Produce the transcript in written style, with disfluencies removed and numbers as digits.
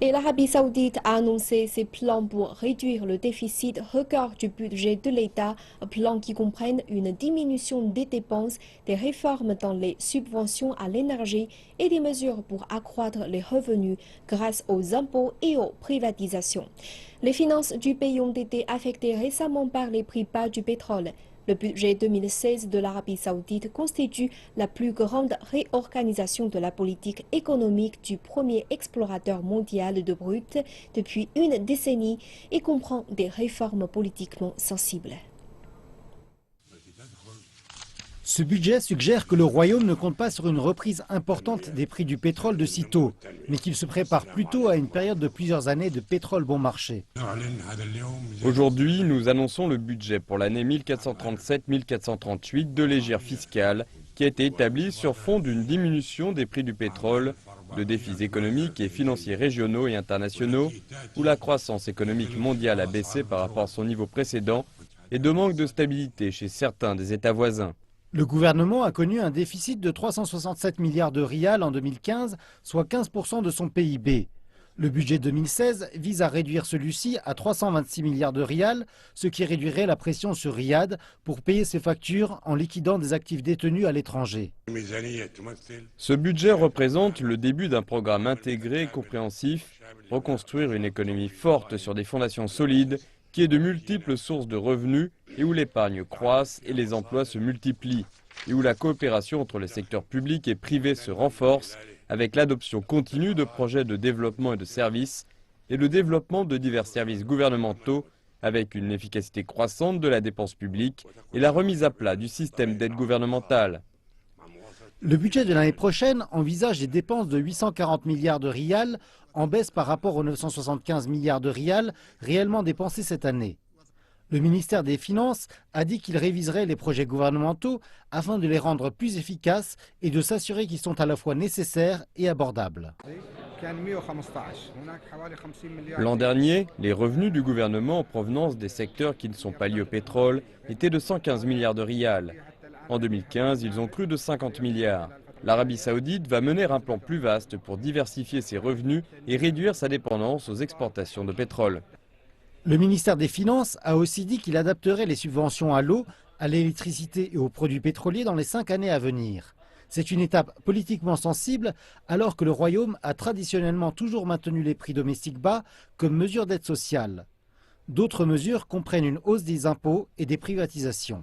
Et l'Arabie saoudite a annoncé ses plans pour réduire le déficit record du budget de l'État, un plan qui comprenne une diminution des dépenses, des réformes dans les subventions à l'énergie et des mesures pour accroître les revenus grâce aux impôts et aux privatisations. Les finances du pays ont été affectées récemment par les prix bas du pétrole. Le budget 2016 de l'Arabie saoudite constitue la plus grande réorganisation de la politique économique du premier explorateur mondial de brut depuis une décennie et comprend des réformes politiquement sensibles. Ce budget suggère que le Royaume ne compte pas sur une reprise importante des prix du pétrole de sitôt, mais qu'il se prépare plutôt à une période de plusieurs années de pétrole bon marché. Aujourd'hui, nous annonçons le budget pour l'année 1437-1438 de l'égir fiscale qui a été établi sur fond d'une diminution des prix du pétrole, de défis économiques et financiers régionaux et internationaux, où la croissance économique mondiale a baissé par rapport à son niveau précédent et de manque de stabilité chez certains des États voisins. Le gouvernement a connu un déficit de 367 milliards de rials en 2015, soit 15% de son PIB. Le budget 2016 vise à réduire celui-ci à 326 milliards de rials, ce qui réduirait la pression sur Riyad pour payer ses factures en liquidant des actifs détenus à l'étranger. Ce budget représente le début d'un programme intégré et compréhensif, reconstruire une économie forte sur des fondations solides, qui ait de multiples sources de revenus et où l'épargne croisse et les emplois se multiplient, et où la coopération entre les secteurs publics et privés se renforce avec l'adoption continue de projets de développement et de services et le développement de divers services gouvernementaux avec une efficacité croissante de la dépense publique et la remise à plat du système d'aide gouvernementale. Le budget de l'année prochaine envisage des dépenses de 840 milliards de rials, en baisse par rapport aux 975 milliards de rials réellement dépensés cette année. Le ministère des Finances a dit qu'il réviserait les projets gouvernementaux afin de les rendre plus efficaces et de s'assurer qu'ils sont à la fois nécessaires et abordables. L'an dernier, les revenus du gouvernement en provenance des secteurs qui ne sont pas liés au pétrole étaient de 115 milliards de rials. En 2015, ils ont cru de 50 milliards. L'Arabie saoudite va mener un plan plus vaste pour diversifier ses revenus et réduire sa dépendance aux exportations de pétrole. Le ministère des Finances a aussi dit qu'il adapterait les subventions à l'eau, à l'électricité et aux produits pétroliers dans les 5 années à venir. C'est une étape politiquement sensible alors que le Royaume a traditionnellement toujours maintenu les prix domestiques bas comme mesure d'aide sociale. D'autres mesures comprennent une hausse des impôts et des privatisations.